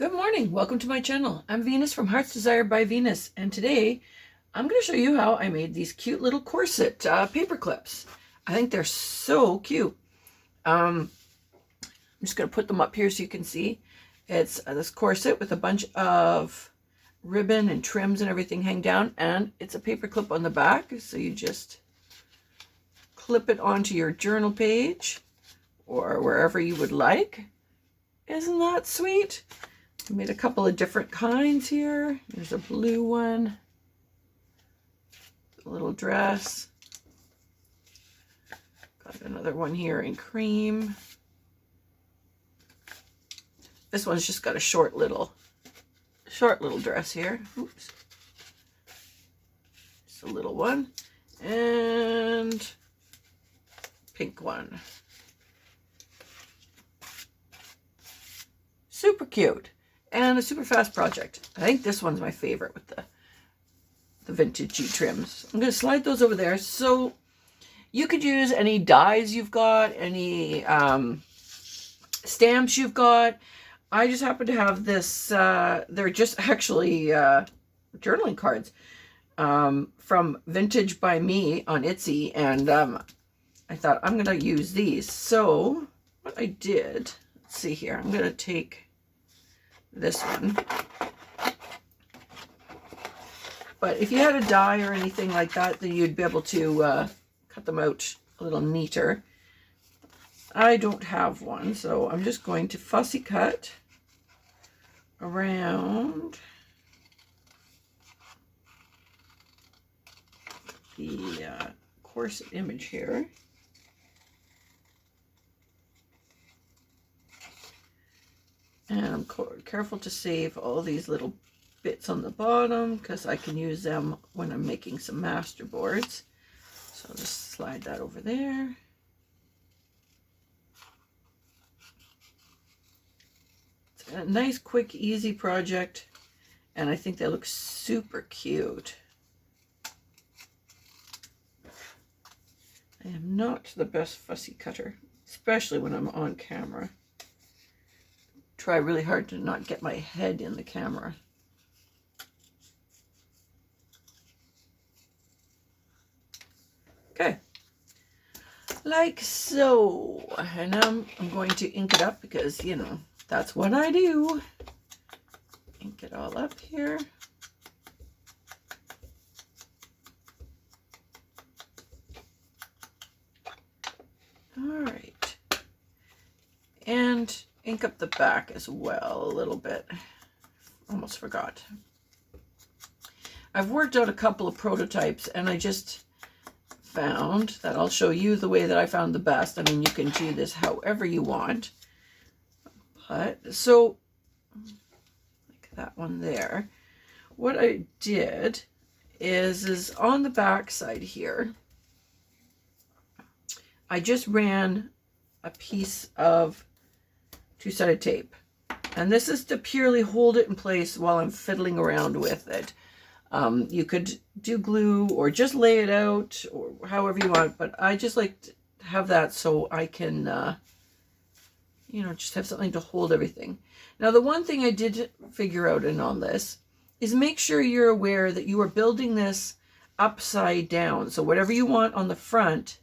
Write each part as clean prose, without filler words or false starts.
Good morning. Welcome to my channel. I'm Venus from Heart's Desire by Venus, and today I'm going to show you how I made these cute little corset paper clips. I think they're so cute. I'm just going to put them up here so you can see. It's this corset with a bunch of ribbon and trims and everything hang down, and it's a paper clip on the back, so you just clip it onto your journal page or wherever you would like. Isn't that sweet? I made a couple of different kinds here. There's a blue one, a little dress. Got another one here in cream. This one's just got a short little dress here. Oops. Just a little one. And pink one. Super cute. And a super fast project. I think this one's my favorite with the vintagey trims. I'm going to slide those over there. So you could use any dies you've got, any stamps you've got. I just happen to have this, they're just actually journaling cards from Vintage by Me on Etsy. And I thought I'm going to use these. So what I did, let's see here. I'm going to take this one. But if you had a die or anything like that, then you'd be able to cut them out a little neater. I don't have one, so I'm just going to fussy cut around the corset image here. And I'm careful to save all these little bits on the bottom because I can use them when I'm making some master boards. So I'll just slide that over there. It's a nice, quick, easy project. And I think they look super cute. I am not the best fussy cutter, especially when I'm on camera. Try really hard to not get my head in the camera. Okay, like so. And now I'm going to ink it up because, you know, that's what I do. Ink it all up here. All right. And ink up the back as well a little bit. Almost forgot. I've worked out a couple of prototypes and I just found that I'll show you the way that I found the best. I mean, you can do this however you want. But so, like that one there. What I did is on the back side here, I just ran a piece of two-sided tape, and this is to purely hold it in place while I'm fiddling around with it. You could do glue or just lay it out or however you want, but I just like to have that so I can you know, just have something to hold everything. Now, the one thing I did figure out in on this is make sure you're aware that you are building this upside down. So whatever you want on the front,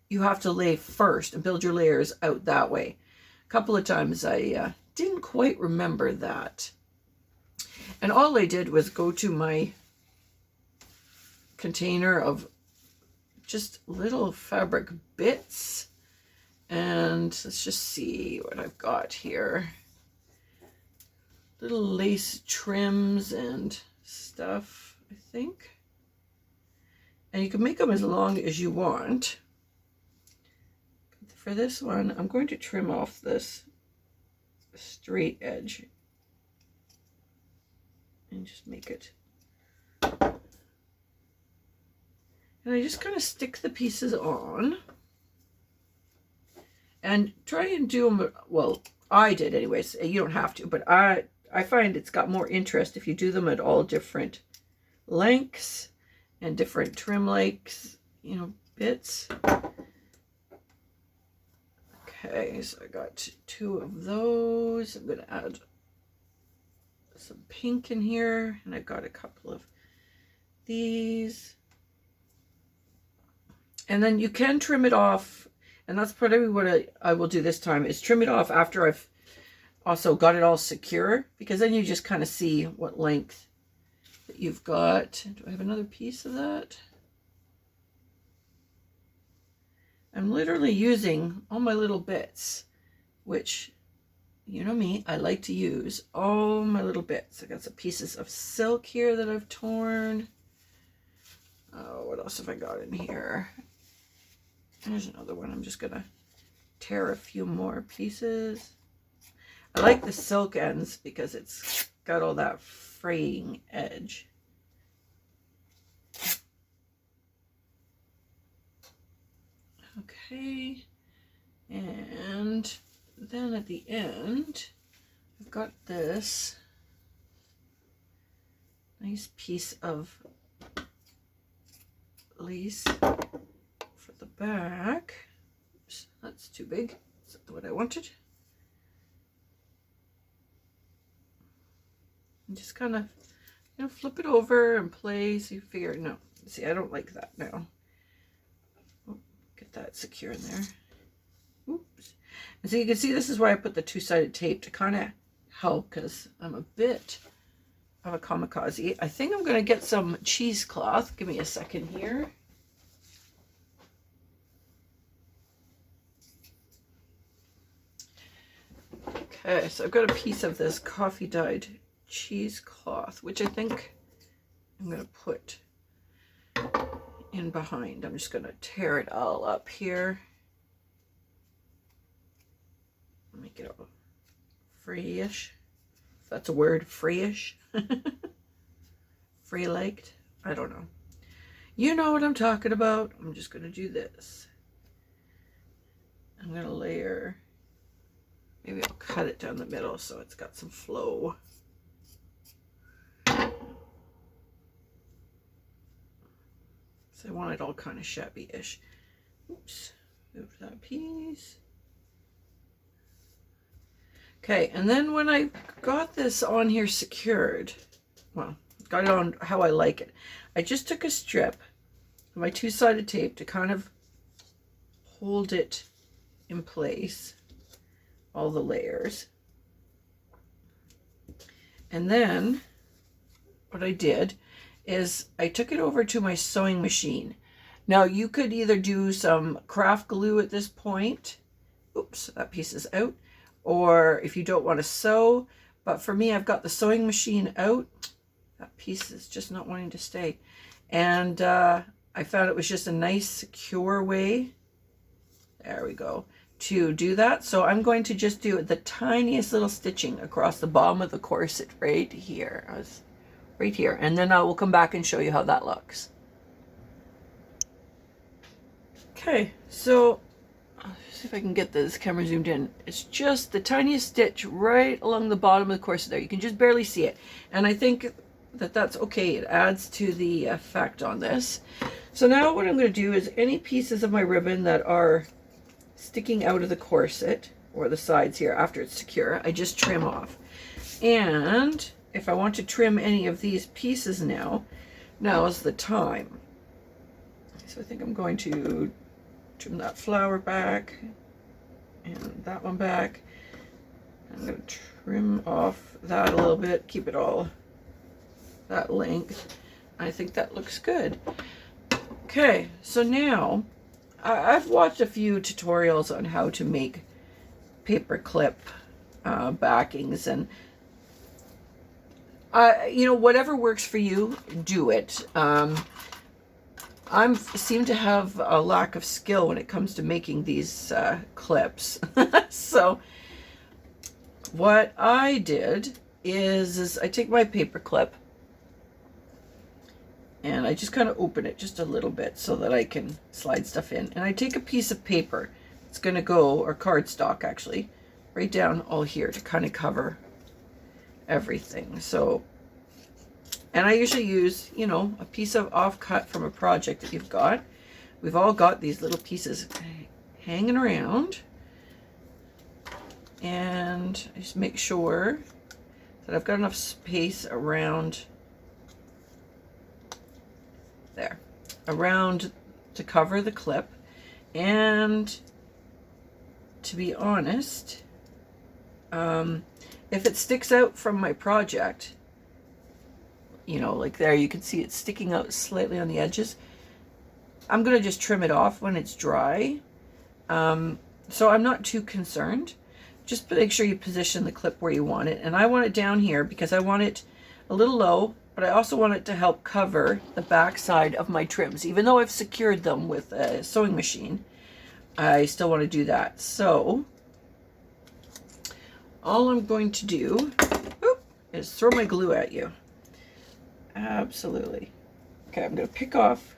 you have to lay first and build your layers out that way. Couple of times I didn't quite remember that. And all I did was go to my container of just little fabric bits. And let's just see what I've got here. Little lace trims and stuff, I think. And you can make them as long as you want. For this one, I'm going to trim off this straight edge and just make it. And I just kind of stick the pieces on and try and do them, well, I did anyways. You don't have to, but I find it's got more interest if you do them at all different lengths and different trim lengths, you know, bits. Okay, so I got two of those. I'm going to add some pink in here, and I've got a couple of these. And then you can trim it off, and that's probably what I will do this time, is trim it off after I've also got it all secure, because then you just kind of see what length that you've got. Do I have another piece of that? I'm literally using all my little bits, which, you know me, I like to use all my little bits. I got some pieces of silk here that I've torn. Oh, what else have I got in here? There's another one. I'm just gonna tear a few more pieces. I like the silk ends because it's got all that fraying edge. Okay, and then at the end, I've got this nice piece of lace for the back. Oops, that's too big. Is that what I wanted? And just kind of, you know, flip it over and play. So you figure, no, see, I don't like that now. Oh, get that secure in there. Oops. And so you can see this is why I put the two-sided tape to kind of help, because I'm a bit of a kamikaze. I think I'm going to get some cheesecloth. Give me a second here. Okay, so I've got a piece of this coffee dyed cheesecloth, which I think I'm going to put in behind. I'm just going to tear it all up here. Make it all free-ish, if that's a word, free-ish. Free-legged, I don't know. You know what I'm talking about. I'm just going to do this. I'm going to layer, maybe I'll cut it down the middle so it's got some flow. So I want it all kind of shabby-ish. Oops, move that piece. Okay, and then when I got this on here secured, well, got it on how I like it, I just took a strip of my two-sided tape to kind of hold it in place, all the layers. And then what I did is I took it over to my sewing machine. Now you could either do some craft glue at this point. Oops, that piece is out. Or if you don't want to sew, but for me, I've got the sewing machine out. That piece is just not wanting to stay. And I found it was just a nice, secure way, there we go, to do that. So I'm going to just do the tiniest little stitching across the bottom of the corset right here. Right here. And then I will come back and show you how that looks. Okay, so see if I can get this camera zoomed in. It's just the tiniest stitch right along the bottom of the corset there. You can just barely see it. And I think that that's okay. It adds to the effect on this. So now what I'm going to do is any pieces of my ribbon that are sticking out of the corset or the sides here after it's secure, I just trim off. And if I want to trim any of these pieces now is the time. So I think I'm going to trim that flower back and that one back. I'm going to trim off that a little bit, keep it all that length. I think that looks good. Okay, so now I've watched a few tutorials on how to make paper clip backings, and you know, whatever works for you, do it. I seem to have a lack of skill when it comes to making these clips. So what I did is I take my paper clip and I just kind of open it just a little bit so that I can slide stuff in. And I take a piece of paper. It's going to go, or cardstock actually, right down all here to kind of cover everything. So, and I usually use, you know, a piece of offcut from a project that you've got. We've all got these little pieces hanging around. And I just make sure that I've got enough space around there, around to cover the clip. And to be honest, if it sticks out from my project, you know, like there, you can see it sticking out slightly on the edges, I'm going to just trim it off when it's dry. So I'm not too concerned. Just make sure you position the clip where you want it. And I want it down here because I want it a little low, but I also want it to help cover the back side of my trims. Even though I've secured them with a sewing machine, I still want to do that. So all I'm going to do is throw my glue at you. Absolutely. Okay, I'm going to pick off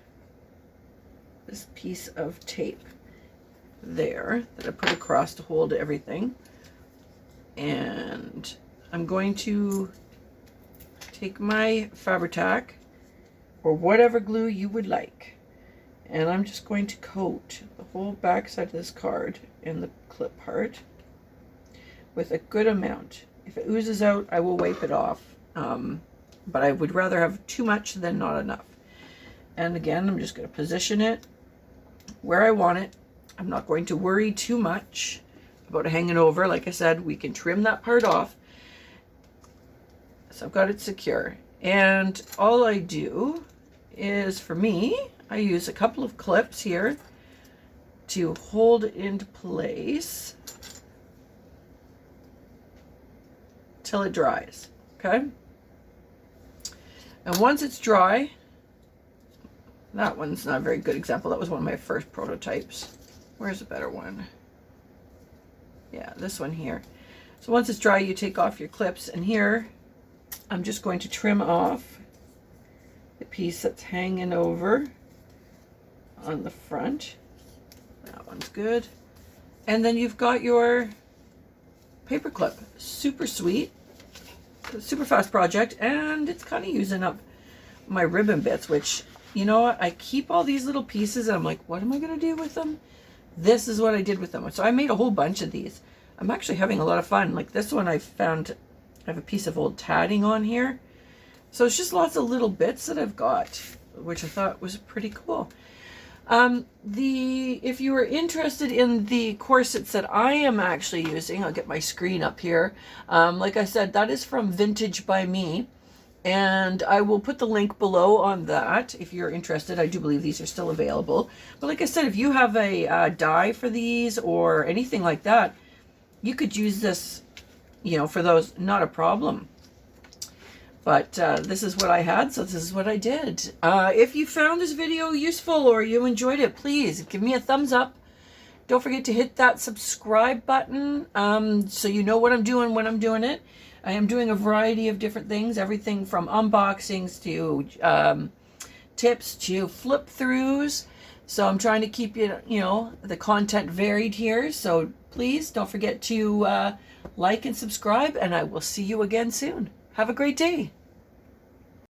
this piece of tape there that I put across to hold everything. And I'm going to take my Fabri-Tac or whatever glue you would like, and I'm just going to coat the whole back side of this card in the clip part with a good amount. If it oozes out, I will wipe it off, but I would rather have too much than not enough. And again, I'm just going to position it where I want it. I'm not going to worry too much about hanging over. Like I said, we can trim that part off. So I've got it secure. And all I do is, for me, I use a couple of clips here to hold it into place till it dries. Okay? And once it's dry, that one's not a very good example. That was one of my first prototypes. Where's a better one? Yeah, this one here. So once it's dry, you take off your clips, and here I'm just going to trim off the piece that's hanging over on the front. That one's good. And then you've got your paper clip. Super sweet, super fast project, and it's kind of using up my ribbon bits, which, you know what, I keep all these little pieces and I'm like, what am I going to do with them? This is what I did with them. So I made a whole bunch of these. I'm actually having a lot of fun. Like this one I found, I have a piece of old tatting on here. So it's just lots of little bits that I've got, which I thought was pretty cool. If you are interested in the corsets that I am actually using, I'll get my screen up here. Like I said, that is from Vintage by Me. And I will put the link below on that if you're interested. I do believe these are still available. But like I said, if you have a die for these or anything like that, you could use this, you know, for those, not a problem. But this is what I had, so this is what I did. If you found this video useful or you enjoyed it, please give me a thumbs up. Don't forget to hit that subscribe button so you know what I'm doing when I'm doing it. I am doing a variety of different things, everything from unboxings to tips to flip throughs. So I'm trying to keep you know, the content varied here. So please don't forget to like and subscribe, and I will see you again soon. Have a great day.